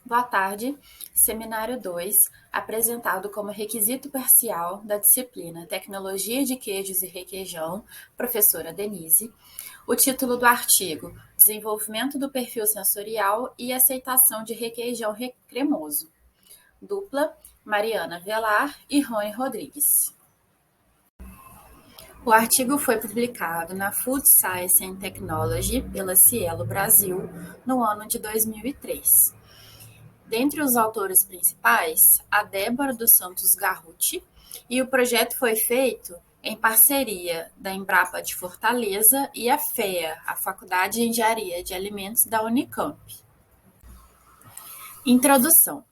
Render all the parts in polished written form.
Boa tarde. Seminário 2, apresentado como requisito parcial da disciplina Tecnologia de Queijos e Requeijão, professora Denise. O título do artigo: Desenvolvimento do perfil sensorial e aceitação de requeijão cremoso. Dupla: Mariana Velar e Rony Rodrigues. O artigo foi publicado na Food Science and Technology pela Cielo Brasil no ano de 2003. Dentre os autores principais, a Débora dos Santos Garruti, e o projeto foi feito em parceria da Embrapa de Fortaleza e a FEA, a Faculdade de Engenharia de Alimentos da Unicamp. Introdução.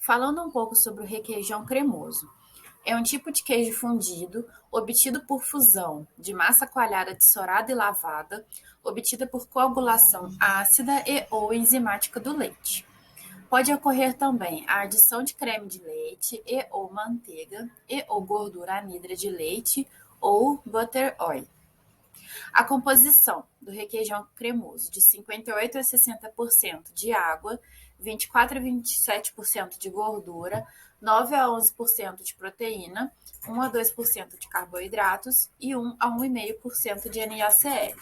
Falando um pouco sobre o requeijão cremoso. É um tipo de queijo fundido, obtido por fusão de massa coalhada dessorada e lavada, obtida por coagulação ácida e ou enzimática do leite. Pode ocorrer também a adição de creme de leite e ou manteiga e ou gordura anidra de leite ou butter oil. A composição do requeijão cremoso de 58 a 60% de água, 24 a 27% de gordura, 9 a 11% de proteína, 1 a 2% de carboidratos e 1 a 1,5% de NaCl.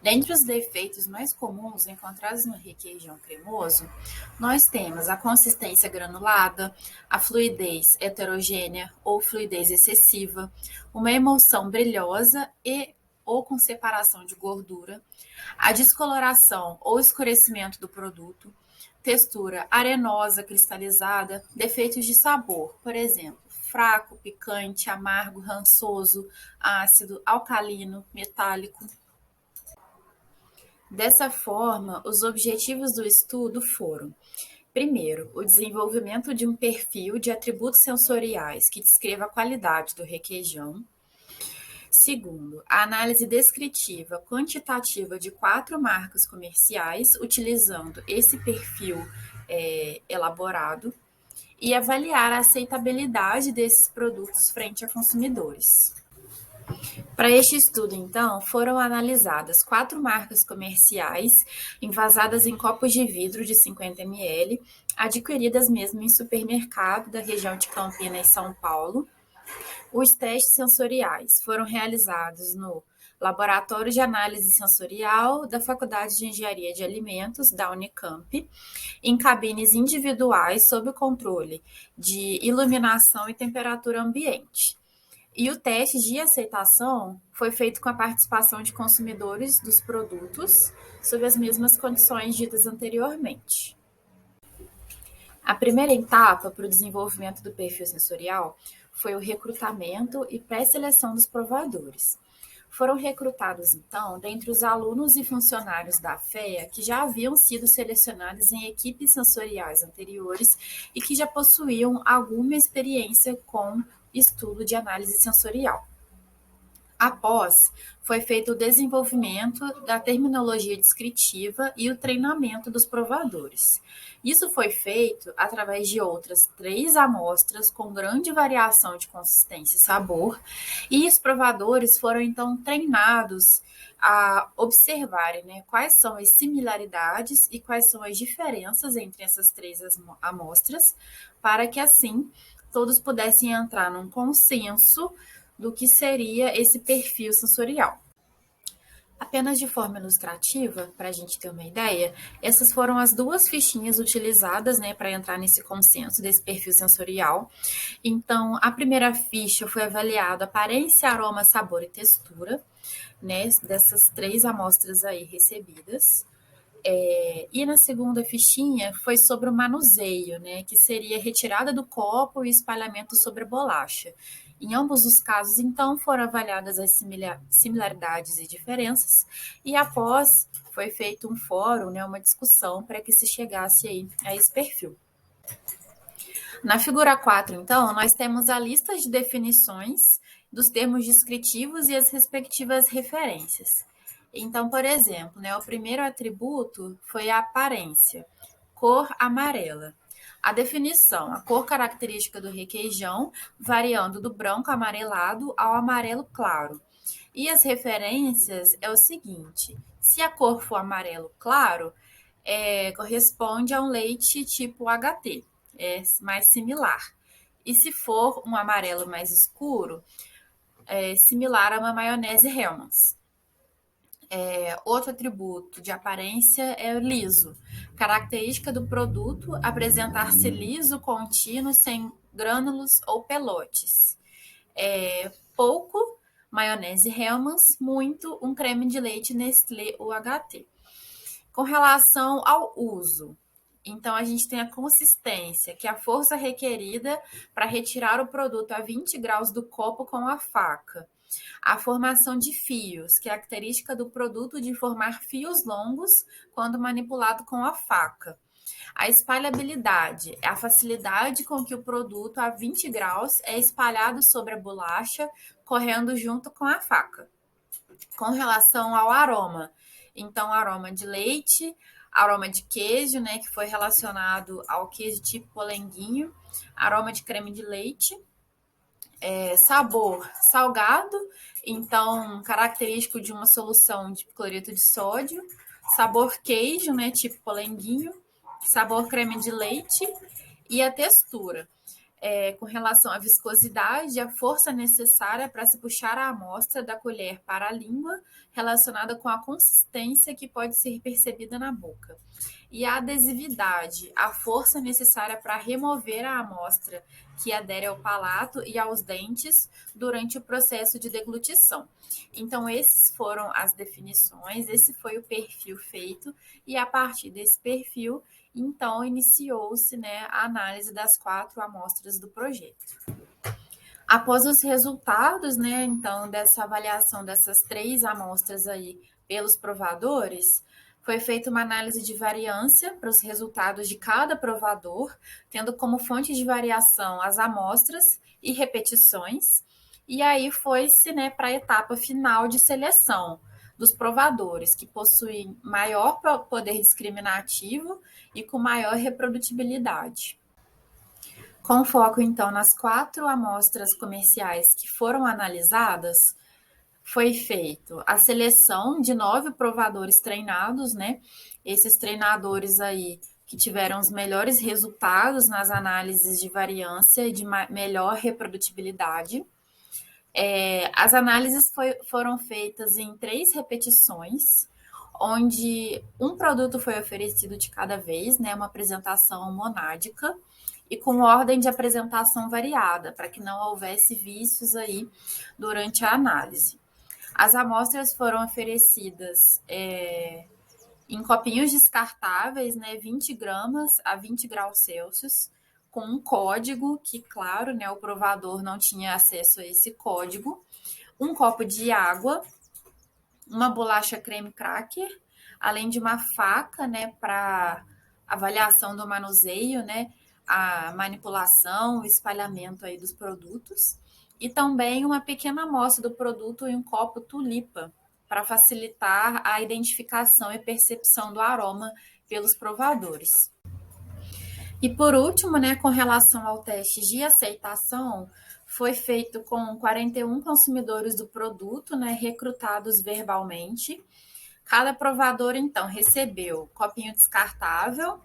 Dentre os defeitos mais comuns encontrados no requeijão cremoso, nós temos a consistência granulada, a fluidez heterogênea ou fluidez excessiva, uma emulsão brilhosa e ou com separação de gordura, a descoloração ou escurecimento do produto, textura arenosa, cristalizada, defeitos de sabor, por exemplo, fraco, picante, amargo, rançoso, ácido, alcalino, metálico. Dessa forma, os objetivos do estudo foram: primeiro, o desenvolvimento de um perfil de atributos sensoriais que descreva a qualidade do requeijão. Segundo, a análise descritiva quantitativa de 4 marcas comerciais, utilizando esse perfil elaborado, e avaliar a aceitabilidade desses produtos frente a consumidores. Para este estudo, então, foram analisadas 4 marcas comerciais envasadas em copos de vidro de 50 ml, adquiridas mesmo em supermercado da região de Campinas e São Paulo. Os testes sensoriais foram realizados no Laboratório de Análise Sensorial da Faculdade de Engenharia de Alimentos da Unicamp, em cabines individuais sob controle de iluminação e temperatura ambiente. E o teste de aceitação foi feito com a participação de consumidores dos produtos sob as mesmas condições ditas anteriormente. A primeira etapa para o desenvolvimento do perfil sensorial foi o recrutamento e pré-seleção dos provadores. Foram recrutados, então, dentre os alunos e funcionários da FEA que já haviam sido selecionados em equipes sensoriais anteriores e que já possuíam alguma experiência com estudo de análise sensorial. Após, foi feito o desenvolvimento da terminologia descritiva e o treinamento dos provadores. Isso foi feito através de outras 3 amostras com grande variação de consistência e sabor, e os provadores foram então treinados a observarem quais são as similaridades e quais são as diferenças entre essas 3 amostras, para que assim todos pudessem entrar num consenso do que seria esse perfil sensorial. Apenas de forma ilustrativa, para a gente ter uma ideia, essas foram as 2 fichinhas utilizadas para entrar nesse consenso desse perfil sensorial. Então, a primeira ficha foi avaliada aparência, aroma, sabor e textura, dessas 3 amostras aí recebidas. E na segunda fichinha foi sobre o manuseio, que seria retirada do copo e espalhamento sobre a bolacha. Em ambos os casos, então, foram avaliadas as similaridades e diferenças, e após foi feito um fórum, uma discussão para que se chegasse aí a esse perfil. Na figura 4, então, nós temos a lista de definições dos termos descritivos e as respectivas referências. Então, por exemplo, o primeiro atributo foi a aparência, cor amarela. A definição, a cor característica do requeijão, variando do branco amarelado ao amarelo claro. E as referências é o seguinte: se a cor for amarelo claro, corresponde a um leite tipo HT, é mais similar. E se for um amarelo mais escuro, é similar a uma maionese Hellmann's. Outro atributo de aparência é o liso. Característica do produto, apresentar-se liso, contínuo, sem grânulos ou pelotes. Pouco, maionese Hellmann's, muito, um creme de leite Nestlé UHT. Com relação ao uso, então a gente tem a consistência, que é a força requerida para retirar o produto a 20 graus do copo com a faca. A formação de fios, que é a característica do produto de formar fios longos quando manipulado com a faca. A espalhabilidade é a facilidade com que o produto a 20 graus é espalhado sobre a bolacha, correndo junto com a faca. Com relação ao aroma, então aroma de leite, aroma de queijo, né, que foi relacionado ao queijo tipo polenguinho, aroma de creme de leite, sabor salgado, então característico de uma solução de cloreto de sódio, sabor queijo, né, tipo polenguinho, sabor creme de leite e a textura. Com relação à viscosidade, a força necessária para se puxar a amostra da colher para a língua, relacionada com a consistência que pode ser percebida na boca. E a adesividade, a força necessária para remover a amostra que adere ao palato e aos dentes durante o processo de deglutição. Então, esses foram as definições, esse foi o perfil feito, e a partir desse perfil, então, iniciou-se, né, a análise das 4 amostras do projeto. Após os resultados, né, então, dessa avaliação dessas 3 amostras aí pelos provadores, foi feita uma análise de variância para os resultados de cada provador, tendo como fonte de variação as amostras e repetições, e aí foi-se, né, para a etapa final de seleção dos provadores, que possuem maior poder discriminativo e com maior reprodutibilidade. Com foco, então, nas 4 amostras comerciais que foram analisadas, foi feito a seleção de 9 provadores treinados, né? Esses treinadores aí que tiveram os melhores resultados nas análises de variância e de melhor reprodutibilidade. As análises foram feitas em 3 repetições, onde um produto foi oferecido de cada vez, né? Uma apresentação monádica e com ordem de apresentação variada, para que não houvesse vícios aí durante a análise. As amostras foram oferecidas em copinhos descartáveis, né, 20 gramas a 20 graus Celsius, com um código que, claro, né, o provador não tinha acesso a esse código, um copo de água, uma bolacha creme cracker, além de uma faca, né, para avaliação do manuseio, né, a manipulação, o espalhamento aí dos produtos, e também uma pequena amostra do produto em um copo tulipa, para facilitar a identificação e percepção do aroma pelos provadores. E por último, né, com relação ao teste de aceitação, foi feito com 41 consumidores do produto, né, recrutados verbalmente. Cada provador, então, recebeu copinho descartável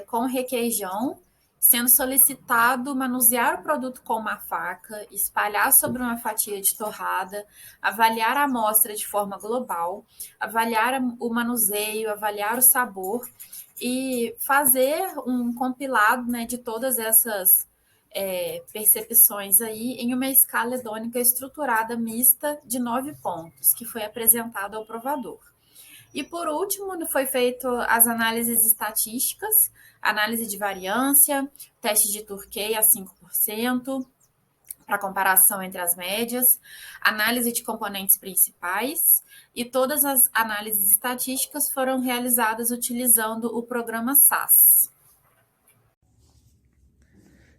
com requeijão, sendo solicitado manusear o produto com uma faca, espalhar sobre uma fatia de torrada, avaliar a amostra de forma global, avaliar o manuseio, avaliar o sabor e fazer um compilado, né, de todas essas percepções aí em uma escala hedônica estruturada mista de 9 pontos, que foi apresentada ao provador. E por último, foi feito as análises estatísticas, análise de variância, teste de Turkey a 5%, para comparação entre as médias, análise de componentes principais, e todas as análises estatísticas foram realizadas utilizando o programa SAS.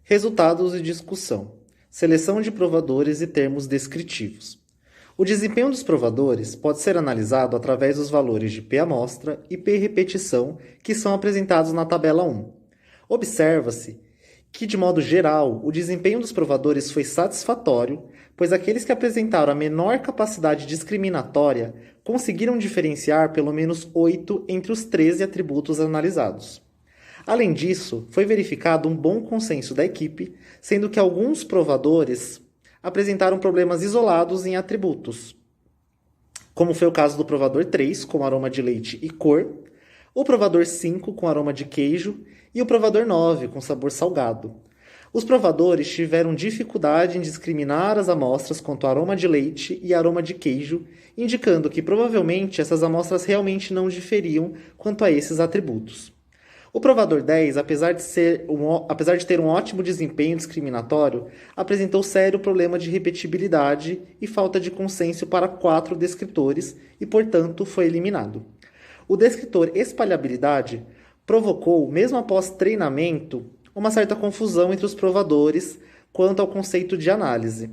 Resultados e discussão. Seleção de provadores e termos descritivos. O desempenho dos provadores pode ser analisado através dos valores de P-amostra e P-repetição que são apresentados na tabela 1. Observa-se que, de modo geral, o desempenho dos provadores foi satisfatório, pois aqueles que apresentaram a menor capacidade discriminatória conseguiram diferenciar pelo menos 8 entre os 13 atributos analisados. Além disso, foi verificado um bom consenso da equipe, sendo que alguns provadores apresentaram problemas isolados em atributos, como foi o caso do provador 3, com aroma de leite e cor, o provador 5, com aroma de queijo, e o provador 9, com sabor salgado. Os provadores tiveram dificuldade em discriminar as amostras quanto ao aroma de leite e aroma de queijo, indicando que provavelmente essas amostras realmente não diferiam quanto a esses atributos. O provador 10, apesar de ter um ótimo desempenho discriminatório, apresentou sério problema de repetibilidade e falta de consenso para 4 descritores e, portanto, foi eliminado. O descritor espalhabilidade provocou, mesmo após treinamento, uma certa confusão entre os provadores quanto ao conceito de análise.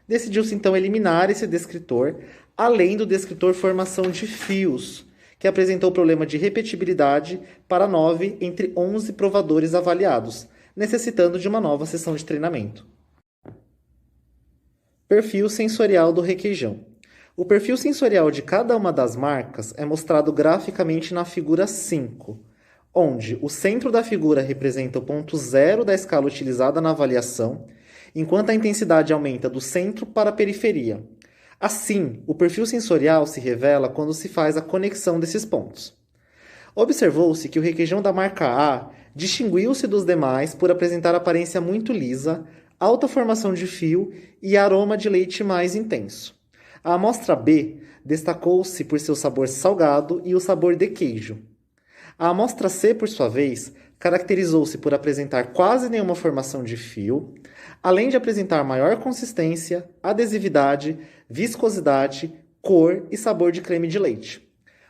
Decidiu-se então eliminar esse descritor, além do descritor formação de fios, que apresentou problema de repetibilidade para 9 entre 11 provadores avaliados, necessitando de uma nova sessão de treinamento. Perfil sensorial do requeijão. O perfil sensorial de cada uma das marcas é mostrado graficamente na figura 5, onde o centro da figura representa o ponto zero da escala utilizada na avaliação, enquanto a intensidade aumenta do centro para a periferia. Assim, o perfil sensorial se revela quando se faz a conexão desses pontos. Observou-se que o requeijão da marca A distinguiu-se dos demais por apresentar aparência muito lisa, alta formação de fio e aroma de leite mais intenso. A amostra B destacou-se por seu sabor salgado e o sabor de queijo. A amostra C, por sua vez, caracterizou-se por apresentar quase nenhuma formação de fio, além de apresentar maior consistência, adesividade, viscosidade, cor e sabor de creme de leite.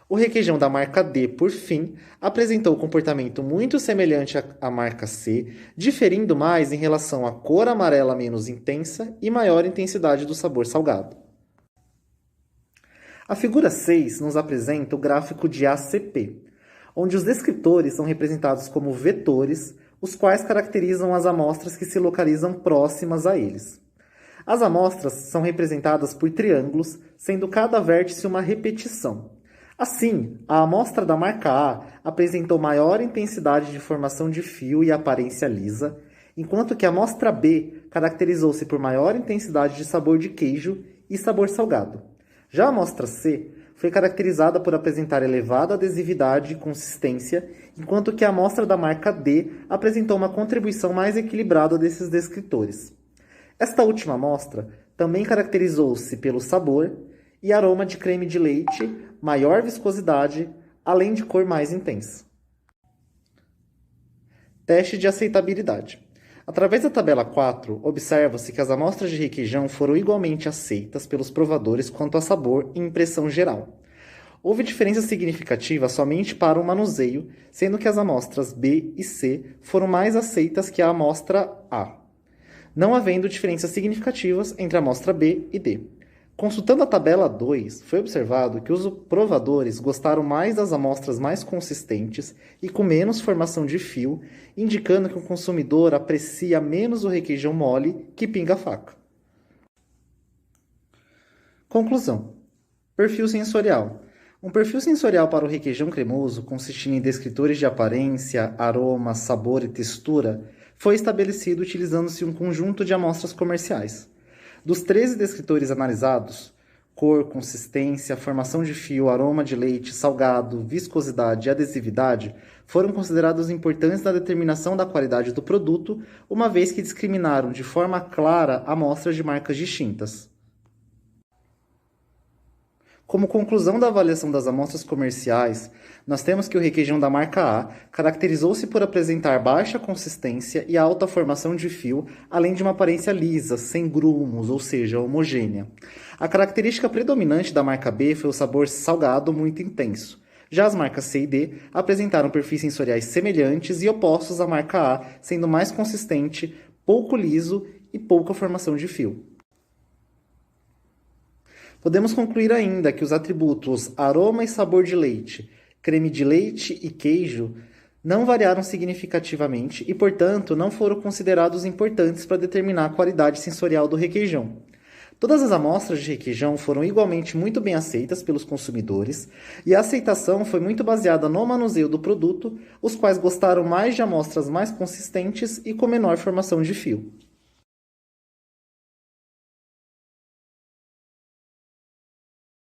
O requeijão da marca D, por fim, apresentou comportamento muito semelhante à marca C, diferindo mais em relação à cor amarela menos intensa e maior intensidade do sabor salgado. A figura 6 nos apresenta o gráfico de ACP, onde os descritores são representados como vetores, os quais caracterizam as amostras que se localizam próximas a eles. As amostras são representadas por triângulos, sendo cada vértice uma repetição. Assim, a amostra da marca A apresentou maior intensidade de formação de fio e aparência lisa, enquanto que a amostra B caracterizou-se por maior intensidade de sabor de queijo e sabor salgado. Já a amostra C foi caracterizada por apresentar elevada adesividade e consistência, enquanto que a amostra da marca D apresentou uma contribuição mais equilibrada desses descritores. Esta última amostra também caracterizou-se pelo sabor e aroma de creme de leite, maior viscosidade, além de cor mais intensa. Teste de aceitabilidade. Através da tabela 4, observa-se que as amostras de requeijão foram igualmente aceitas pelos provadores quanto a sabor e impressão geral. Houve diferença significativa somente para o manuseio, sendo que as amostras B e C foram mais aceitas que a amostra A, não havendo diferenças significativas entre a amostra B e D. Consultando a tabela 2, foi observado que os provadores gostaram mais das amostras mais consistentes e com menos formação de fio, indicando que o consumidor aprecia menos o requeijão mole que pinga-faca. Conclusão. Perfil sensorial. Um perfil sensorial para o requeijão cremoso, consistindo em descritores de aparência, aroma, sabor e textura, foi estabelecido utilizando-se um conjunto de amostras comerciais. Dos 13 descritores analisados, cor, consistência, formação de fio, aroma de leite, salgado, viscosidade e adesividade foram considerados importantes na determinação da qualidade do produto, uma vez que discriminaram de forma clara amostras de marcas distintas. Como conclusão da avaliação das amostras comerciais, nós temos que o requeijão da marca A caracterizou-se por apresentar baixa consistência e alta formação de fio, além de uma aparência lisa, sem grumos, ou seja, homogênea. A característica predominante da marca B foi o sabor salgado muito intenso. Já as marcas C e D apresentaram perfis sensoriais semelhantes e opostos à marca A, sendo mais consistente, pouco liso e pouca formação de fio. Podemos concluir ainda que os atributos aroma e sabor de leite, creme de leite e queijo não variaram significativamente e, portanto, não foram considerados importantes para determinar a qualidade sensorial do requeijão. Todas as amostras de requeijão foram igualmente muito bem aceitas pelos consumidores e a aceitação foi muito baseada no manuseio do produto, os quais gostaram mais de amostras mais consistentes e com menor formação de fio.